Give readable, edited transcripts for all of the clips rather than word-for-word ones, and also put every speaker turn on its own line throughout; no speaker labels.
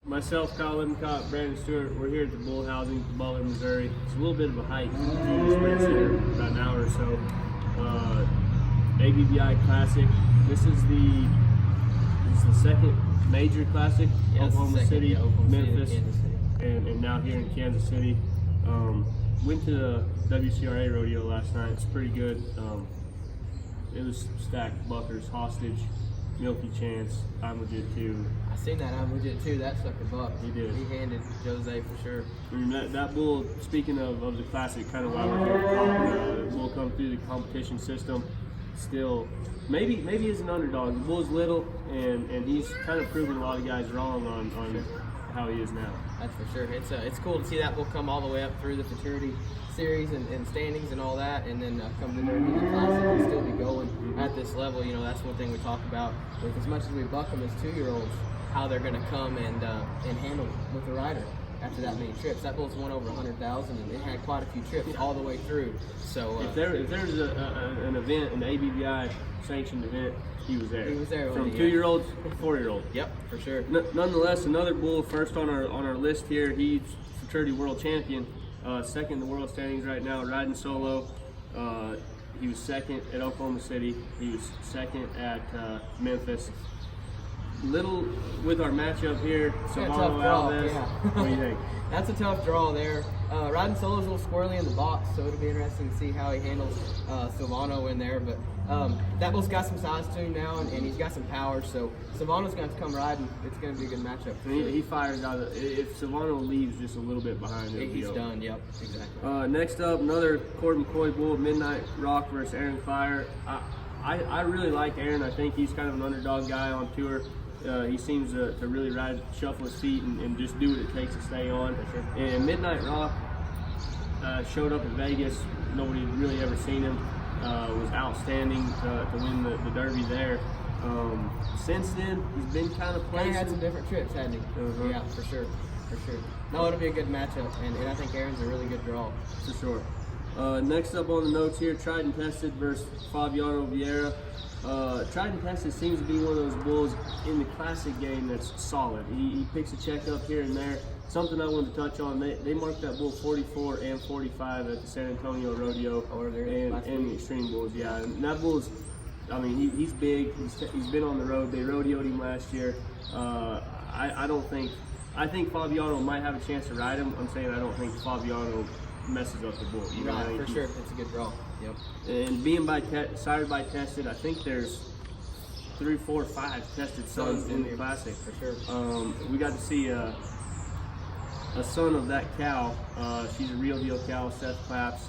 Myself, Lippincott and Brandon Stewart, we're here at the bull housing, Butler, Missouri. It's a little bit of a hike to this race here, about an hour or so. ABBI Classic. This is the second major classic. Oklahoma City, Memphis, and now here in Kansas City. Went to the WCRA rodeo last night. It's pretty good. It was stacked: Buckers, Hostage, Milky Chance, I'm Legit too.
I seen that I'm Legit too. That sucker buck.
He did.
He handed Jose for sure.
And that bull, speaking of the classic, kind of why we're here talking, the bull come through the competition system. Still, maybe is an underdog. The bull's little, and he's kind of proving a lot of guys wrong on how he is now.
That's for sure. It's cool to see that bull come all the way up through the futurity series and standings and all that, and then come to the classic and still be going at this level. You know, that's one thing we talk about. With as much as we buck them as 2-year-olds, how they're going to come and handle with the rider after that many trips. That bull's won over 100,000, and it had quite a few trips all the way through. So
if there's an event, an ABBI sanctioned event, he was there.
He was there
from 2-year-olds to 4-year-olds.
Yep, for sure.
Nonetheless, another bull first on our list here. He's futurity world champion, second in the world standings right now, riding solo. He was second at Oklahoma City. He was second at Memphis. Little with our matchup here, Silvano Alves.
Yeah.
What do you think?
That's a tough draw there. Riding solo is a little squirrely in the box, so it'll be interesting to see how he handles Silvano in there. But that bull's got some size to him now, and he's got some power. So Silvano's going to have to come riding. It's going to be a good matchup.
He fires out. If Silvano leaves just a little bit behind,
he's done. Yep, exactly.
Next up, another Cord McCoy bull, Midnight Rock versus Aaron Fire. I really like Aaron. I think he's kind of an underdog guy on tour. He seems to really shuffle his feet and just do what it takes to stay on.
Sure.
And Midnight Rock showed up in Vegas. Nobody had really ever seen him. Was outstanding to win the Derby there. Since then, he's been kind of playing.
He had some different trips, hadn't he? Yeah, for sure. No, it'll be a good matchup, and I think Aaron's a really good draw.
For sure. Next up on the notes here, Tried and Tested versus Fabiano Vieira. Tried and Tested seems to be one of those bulls in the classic game that's solid. He picks a check up here and there. Something I wanted to touch on, they marked that bull 44 and 45 at the San Antonio Rodeo and the Extreme Bulls. Yeah, and that bull's, I mean, he's big. He's been on the road. They rodeoed him last year. I think Fabiano might have a chance to ride him. I'm saying I don't think Fabiano messes up the bull. You know,
right, for sure. It's a good draw. Yep.
And being sired by Tested, I think there's 3, 4, 5 tested sons in the classic.
For sure.
We got to see a son of that cow. She's a real deal cow, Seth Claps,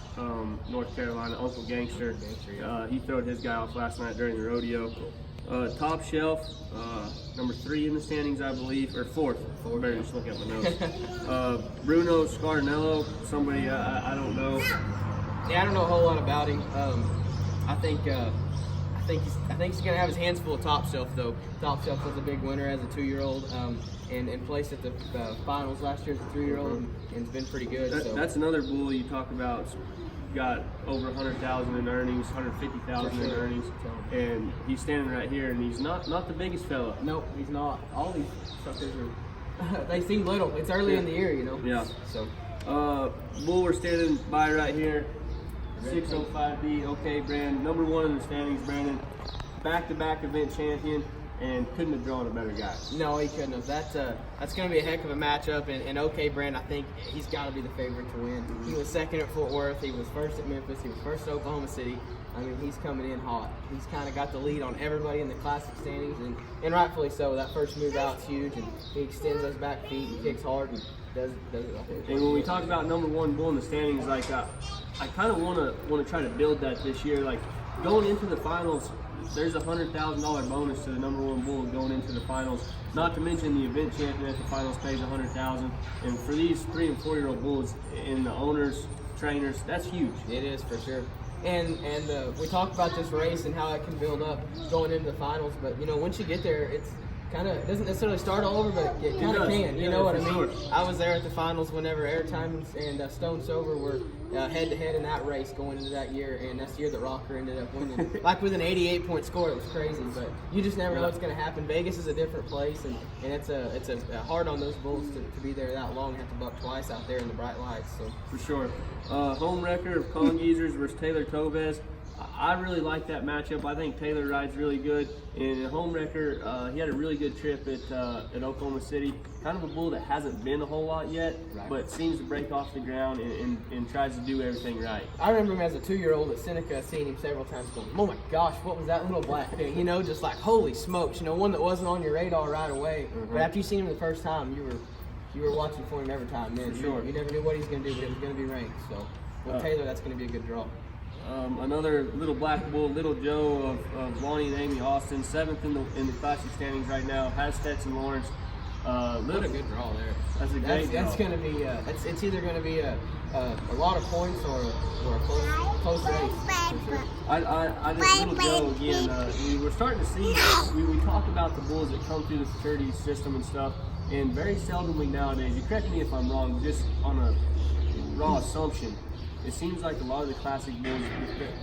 North Carolina, Uncle Gangster. He throwed his guy off last night during the rodeo. Top Shelf, number 3 in the standings, I believe, or 4th. I better just look at my notes. Bruno Scarnello, somebody I don't know.
Yeah, I don't know a whole lot about him. I think he's gonna have his hands full of Top Shelf though. Top Shelf was a big winner as a 2-year-old, and placed at the finals last year as a 3-year-old, and it's been pretty good.
That's another bull you talk about. Got over 100,000 in earnings, 150,000 in earnings, and he's standing right here, and he's not the biggest fella.
No, he's not. All these suckers are. They seem little. It's early in the year, you know.
Yeah.
So.
Bull we're standing by right here. 605B, OK brand, number 1 in the standings, Brandon. Back-to-back event champion, and couldn't have drawn a better guy.
No, he couldn't have. That's going to be a heck of a matchup, and OK brand, I think he's got to be the favorite to win. He was second at Fort Worth. He was first at Memphis. He was first at Oklahoma City. I mean, he's coming in hot. He's kind of got the lead on everybody in the classic standings, and rightfully so. That first move out's huge, and he extends those back feet and kicks hard and does it.
And when we talk about number 1 bull in the standings, like I kind of want to try to build that this year. Like going into the finals, there's a $100,000 bonus to the number 1 bull going into the finals. Not to mention the event champion at the finals pays $100,000. And for these 3- and 4-year-old bulls and the owners, trainers, that's huge.
It is for sure. And we talk about this race and how it can build up going into the finals. But you know, once you get there, kind of doesn't necessarily start all over, but it kind of can. You know what I mean?
Sure.
I was there at the finals whenever Airtime and Stone Silver were head to head in that race going into that year, and that's the year that Rocker ended up winning. Like with an 88-point score, it was crazy. But you just never know what's going to happen. Vegas is a different place, and it's a hard on those bulls to be there that long and have to buck twice out there in the bright lights. So
for sure. Home record of Colin Geezers versus Taylor Tovez. I really like that matchup. I think Taylor rides really good. In a home record, he had a really good trip at Oklahoma City. Kind of a bull that hasn't been a whole lot yet, but seems to break off the ground and tries to do everything right.
I remember him as a 2-year-old at Seneca, seeing him several times going, oh my gosh, what was that little black thing? You know, just like, holy smokes, you know, one that wasn't on your radar right away. But after you seen him the first time, you were watching for him every time, man.
Sure.
You never knew what he was going to do, but it was going to be ranked. So with Taylor, that's going to be a good draw.
Another little black bull, Little Joe of Lonnie and Amy Austin, 7th in the classic standings right now. Has Stetson Lawrence.
What a good draw there.
That's a great draw.
That's going to be. It's either going to be a lot of points or a close race. For sure.
I think Little Joe again. We're starting to see. We talk about the bulls that come through the fraternity system and stuff, and very seldomly nowadays. You correct me if I'm wrong. Just on a raw assumption. It seems like a lot of the classic bulls,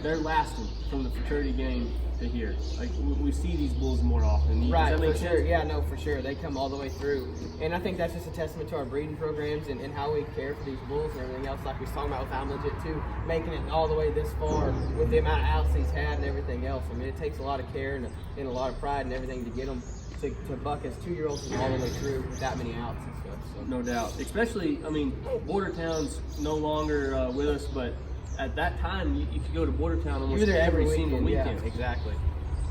they're lasting from the fraternity game to here. Like we see these bulls more often.
Right, for sure. Yeah, no, for sure. They come all the way through. And I think that's just a testament to our breeding programs and how we care for these bulls and everything else, like we was talking about with I'm Legit too, making it all the way this far with the amount of outs he's had and everything else. I mean, it takes a lot of care and a lot of pride and everything to get them to buck as 2-year-olds all the way through with that many outs and stuff. So.
No doubt. Especially, I mean, Bordertown's no longer with us, but at that time, you could go to Bordertown almost every single weekend.
Yeah, exactly.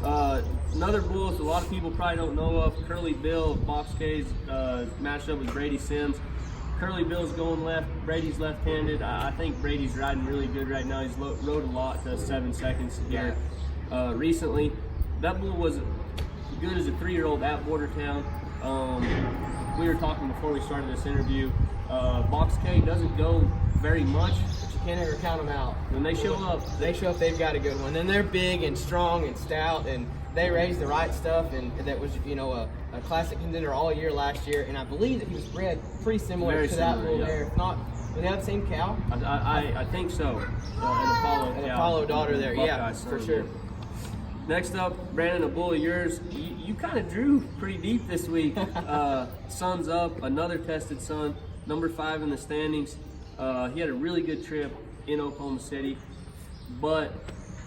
Another bull that a lot of people probably don't know of, Curly Bill of Box K's matched up with Brady Sims. Curly Bill's going left, Brady's left-handed. I think Brady's riding really good right now. He's rode a lot to 7 seconds here recently. That bull was good as a 3-year-old at Bordertown. We were talking before we started this interview. Box K doesn't go very much,
but you can't ever count them out.
When they show up,
they've got a good one. And they're big and strong and stout, and they raise the right stuff. And that was, you know, a classic contender all year last year. And I believe that he was bred pretty similar to that bull there. If not, do they have the same cow?
I think so.
An Apollo daughter there, yeah, for sure.
Next up, Brandon, a bull of yours. You kind of drew pretty deep this week. Sun's up, another tested son, number 5 in the standings. He had a really good trip in Oklahoma City, but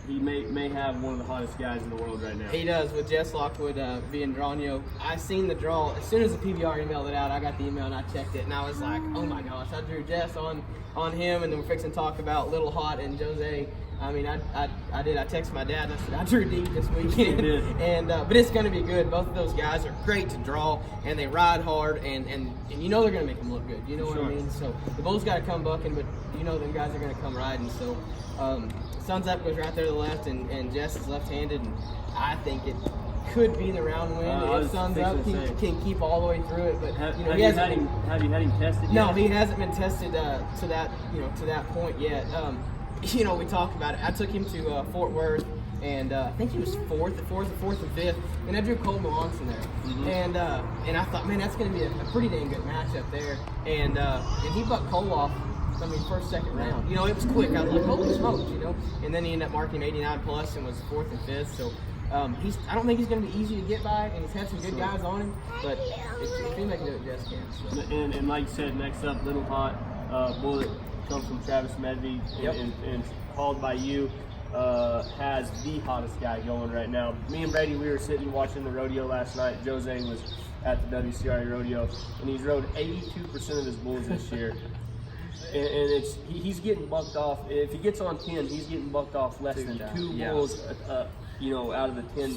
he may have one of the hottest guys in the world right now.
He does, with Jess Lockwood being drawn. You know, I seen the draw. As soon as the PBR emailed it out, I got the email and I checked it, and I was like, oh my gosh, I drew Jess on him, and then we're fixing to talk about Little Hot and Jose. I mean, I did. I texted my dad and I said, I drew deep this weekend. And but it's going to be good. Both of those guys are great to draw, and they ride hard, and you know they're going to make them look good. You know what I mean? So the bull's got to come bucking, but you know them guys are going to come riding. So Sun's Up goes right there to the left, and Jess is left-handed, and I think it could be the round win if Sun's Up can keep all the way through it. But
have you had him tested yet?
No, he hasn't been tested to that point yet. You know, we talked about it. I took him to Fort Worth, and I think he was fourth and fifth, and I drew Cole Melanson there. And I thought, man, that's going to be a pretty dang good matchup there. And he bucked Cole off, I mean, first, second round. You know, it was quick. I was like, holy smokes, you know. And then he ended up marking 89 plus and was 4th and 5th. So I don't think he's going to be easy to get by, and he's had some good guys on him. But if anybody can do it, Jess can. So.
And like you said, next up, Little Hot, bullet. Comes from Travis Medvey and called by you, has the hottest guy going right now. Me and Brady, we were sitting watching the rodeo last night. Jose was at the WCRA rodeo, and he's rode 82% of his bulls this year. And he's getting bucked off. If he gets on 10, he's getting bucked off less than 2 bulls, out of the 10.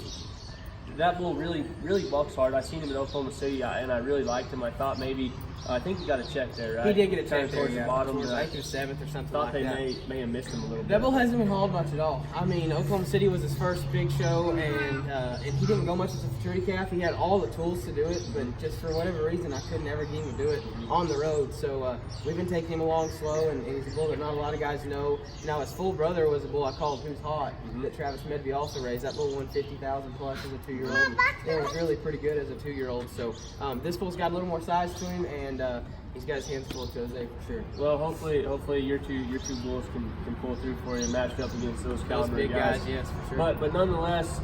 That bull really bucks hard. I seen him in Oklahoma City, and I really liked him. I thought maybe, I think he got a check there, right?
He did get a check there,
towards the bottom.
I think he was 7th or something
like that.
Thought
they may have missed him a little bit.
That bull hasn't been hauled much at all. I mean, Oklahoma City was his first big show, and he didn't go much as a fraternity calf. He had all the tools to do it, but just for whatever reason, I couldn't ever get him to do it on the road. So we've been taking him along slow, and he's a bull that not a lot of guys know. Now, his full brother was a bull I called Who's Hot, that Travis Medvey also raised. That bull won 50,000 plus as a 2-year-old. 2-year-old. It was really pretty good as a 2-year-old. So this bull's got a little more size to him, and he's got his hands full of Jose for sure.
Well, hopefully your two bulls can pull through for you, matched up against those caliber
big guys. Yes, for sure.
But nonetheless,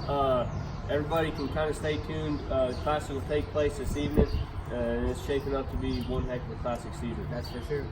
everybody can kind of stay tuned. The classic will take place this evening, and it's shaping up to be one heck of a classic season.
That's for sure.